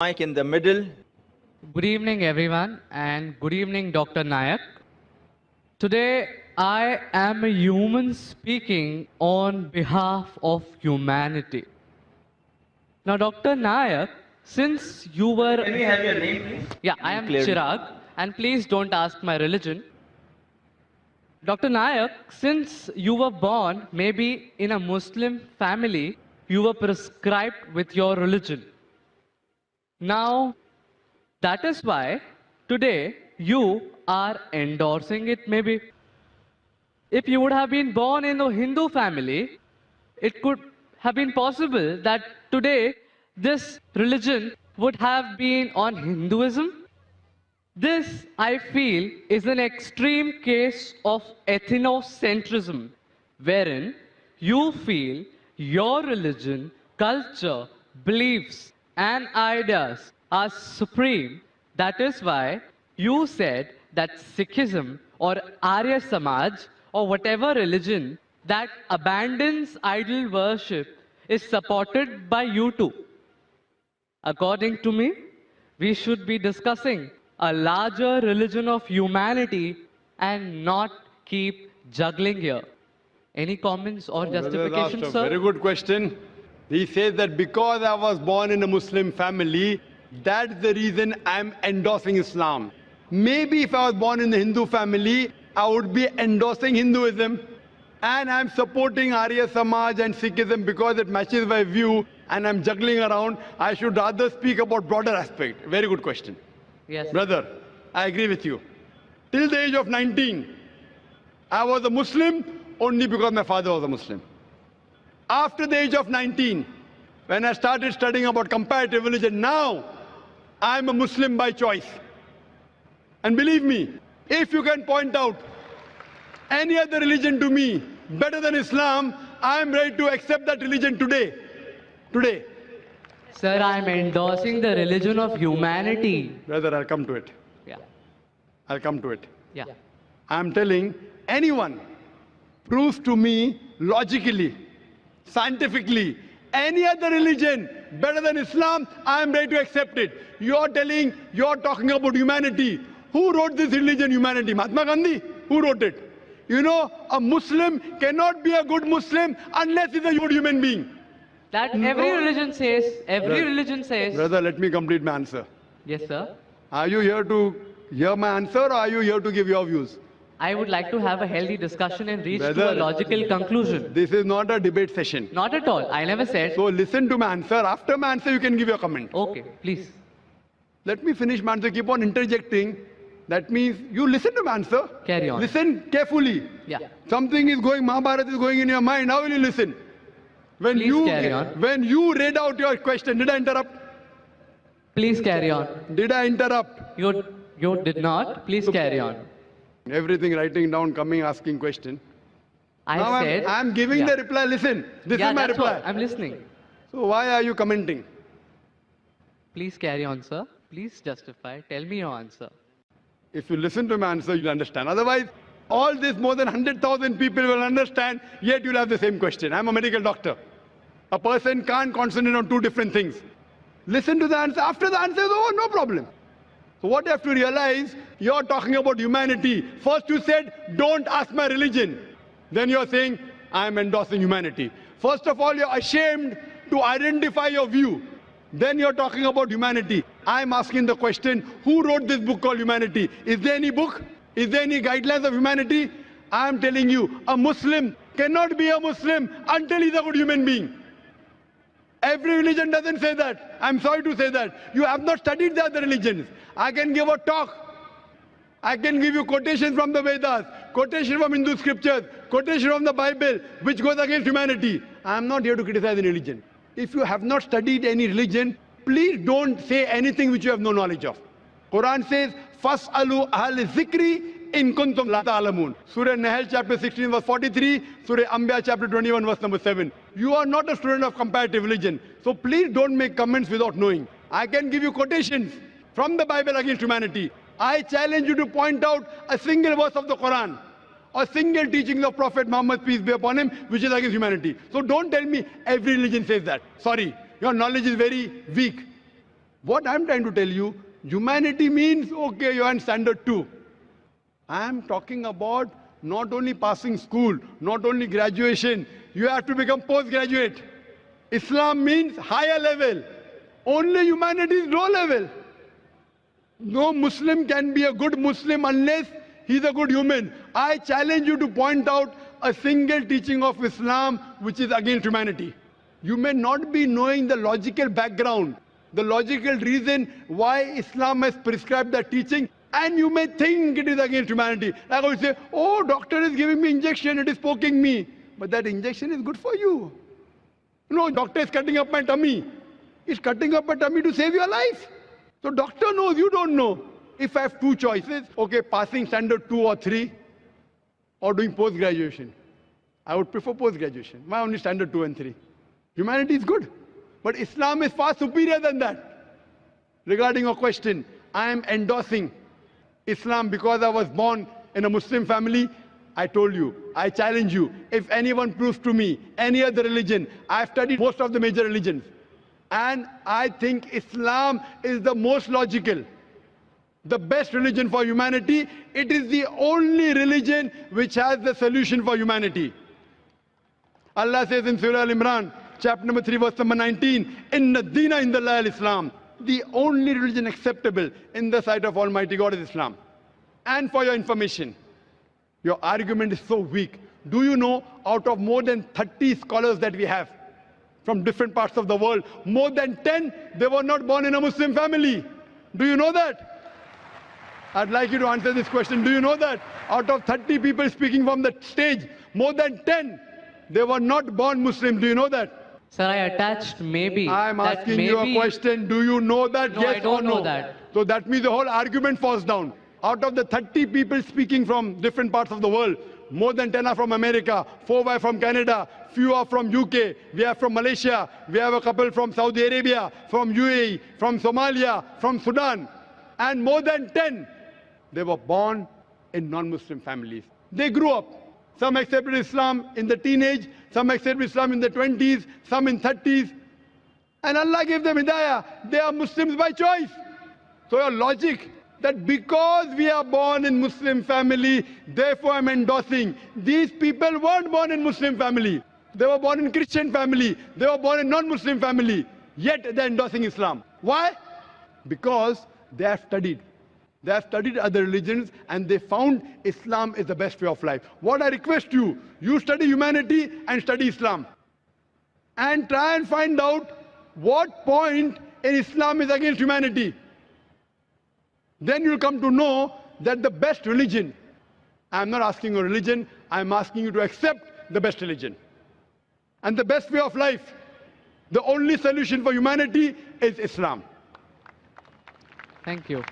Mic in the middle. Good evening, everyone, and good evening, Dr. Nayak. Today, I am a human speaking on behalf of humanity. Now, Dr. Nayak, since you were. Can we have your name, please? Yeah, I am Clearly. Chirag, and please don't ask my religion. Dr. Nayak, since you were born maybe in a Muslim family, you were prescribed with your religion. Now, that is why today you are endorsing it maybe. If you would have been born in a Hindu family, it could have been possible that today this religion would have been on Hinduism. This, I feel, is an extreme case of ethnocentrism, wherein you feel your religion, culture, beliefs, and ideas are supreme. That is why you said that Sikhism or Arya Samaj or whatever religion that abandons idol worship is supported by you too. According to me, we should be discussing a larger religion of humanity and not keep juggling here. Any comments or justifications, That's a sir? very good question. He says that because I was born in a Muslim family, that's the reason I'm endorsing Islam. Maybe if I was born in the Hindu family, I would be endorsing Hinduism. And I'm supporting Arya Samaj and Sikhism because it matches my view and I'm juggling around. I should rather speak about broader aspect. Very good question. Yes. Brother, I agree with you. Till the age of 19, I was a Muslim only because my father was a Muslim. After the age of 19, when I started studying about comparative religion, now I'm a Muslim by choice. And believe me, if you can point out any other religion to me better than Islam, I'm ready to accept that religion today. Today. Sir, I'm endorsing the religion of humanity. Brother, I'll come to it. Yeah. I'll come to it. Yeah. I'm telling anyone proves to me logically, scientifically, any other religion better than Islam, I am ready to accept it. You're talking about humanity. Who wrote this religion, humanity? Mahatma Gandhi? Who wrote it? You know, a Muslim cannot be a good Muslim unless he's a good human being. That every religion says, religion says. Brother, let me complete my answer. Yes, sir. Are you here to hear my answer or are you here to give your views? I would like to have a healthy discussion and reach to a Brother, logical conclusion. This is not a debate session. Not at all. I never said. So listen to my answer. After my answer, you can give your comment. Okay, please. Let me finish my answer. Keep on interjecting. That means you listen to my answer. Carry on. Listen carefully. Yeah. Something is going, Mahabharata is going in your mind. How will you listen? When Please carry on. When you read out your question, did I interrupt? Please carry on. Did I interrupt? You did not. Please carry on. Everything writing down, coming, asking question. Now said. I'm giving the reply. Listen, this is my that's reply. what I'm listening. So why are you commenting? Please carry on, sir. Please justify. Tell me your answer. If you listen to my answer, you'll understand. Otherwise, all this more than 100,000 people will understand, yet you'll have the same question. I'm a medical doctor. A person can't concentrate on two different things. Listen to the answer. After the answer is over, no problem. So what you have to realize, you're talking about humanity. First you said, don't ask my religion. Then you're saying, I'm endorsing humanity. First of all, you're ashamed to identify your view. Then you're talking about humanity. I'm asking the question, who wrote this book called Humanity? Is there any book? Is there any guidelines of humanity? I'm telling you, a Muslim cannot be a Muslim until he's a good human being. Every religion doesn't say that. I'm sorry to say that. You have not studied the other religions. I can give a talk. I can give you quotations from the Vedas, quotation from Hindu scriptures, quotation from the Bible, which goes against humanity. I'm not here to criticize any religion. If you have not studied any religion, please don't say anything which you have no knowledge of. Quran says, "Fas'alu ahl zikri in kuntum la ta'lamun." Surah Nahl chapter 16 verse 43, Surah Anbiya chapter 21 verse number 7. You are not a student of comparative religion, so please don't make comments without knowing. I can give you quotations from the Bible against humanity. I challenge you to point out a single verse of the Quran, a single teaching of Prophet Muhammad, peace be upon him, which is against humanity. So don't tell me every religion says that. Sorry, your knowledge is very weak. What I'm trying to tell you, humanity means, okay, you're in standard 2. I'm talking about not only passing school, not only graduation, you have to become postgraduate. Islam means higher level. Only humanity is low level. No Muslim can be a good Muslim unless he's a good human. I challenge you to point out a single teaching of Islam which is against humanity. You may not be knowing the logical background, the logical reason why Islam has prescribed that teaching, and you may think it is against humanity. Like I would say, oh, doctor is giving me injection, it is poking me. But that injection is good for you. No, doctor is cutting up my tummy. He's cutting up my tummy to save your life. So doctor knows, you don't know. If I have two choices, okay, passing standard 2 or 3 or doing post-graduation, I would prefer post-graduation. Why only standard 2 and 3? Humanity is good. But Islam is far superior than that. Regarding your question, I am endorsing Islam because I was born in a Muslim family. I told you, I challenge you, if anyone proves to me any other religion, I've studied most of the major religions, and I think Islam is the most logical, the best religion for humanity. It is the only religion which has the solution for humanity. Allah says in Surah Al-Imran, chapter number 3, verse number 19, Inna Dina Indallah al-Islam. The only religion acceptable in the sight of Almighty God is Islam. And for your information, your argument is so weak. Do you know, out of more than 30 scholars that we have from different parts of the world, more than 10, they were not born in a Muslim family. Do you know that? I'd like you to answer this question. Do you know that? Out of 30 people speaking from the stage, more than 10, they were not born Muslim. Do you know that? Sir, I attached maybe. I'm asking you a question. Do you know that? No, yes I don't or no? know that. So that means the whole argument falls down. Out of the 30 people speaking from different parts of the world, more than 10 are from America, 4 are from Canada, few are from UK, we are from Malaysia, we have a couple from Saudi Arabia, from UAE, from Somalia, from Sudan, and more than 10, they were born in non-Muslim families. They grew up. Some accepted Islam in the teenage, some accepted Islam in the 20s, some in 30s. And Allah gave them hidayah. They are Muslims by choice. So your logic that because we are born in Muslim family, therefore I'm endorsing. These people weren't born in Muslim family. They were born in Christian family. They were born in non-Muslim family. Yet they're endorsing Islam. Why? Because they have studied. They have studied other religions and they found Islam is the best way of life. What I request you, you study humanity and study Islam. And try and find out what point in Islam is against humanity. Then you'll come to know that the best religion, I'm not asking you religion, I'm asking you to accept the best religion. And the best way of life, the only solution for humanity is Islam. Thank you.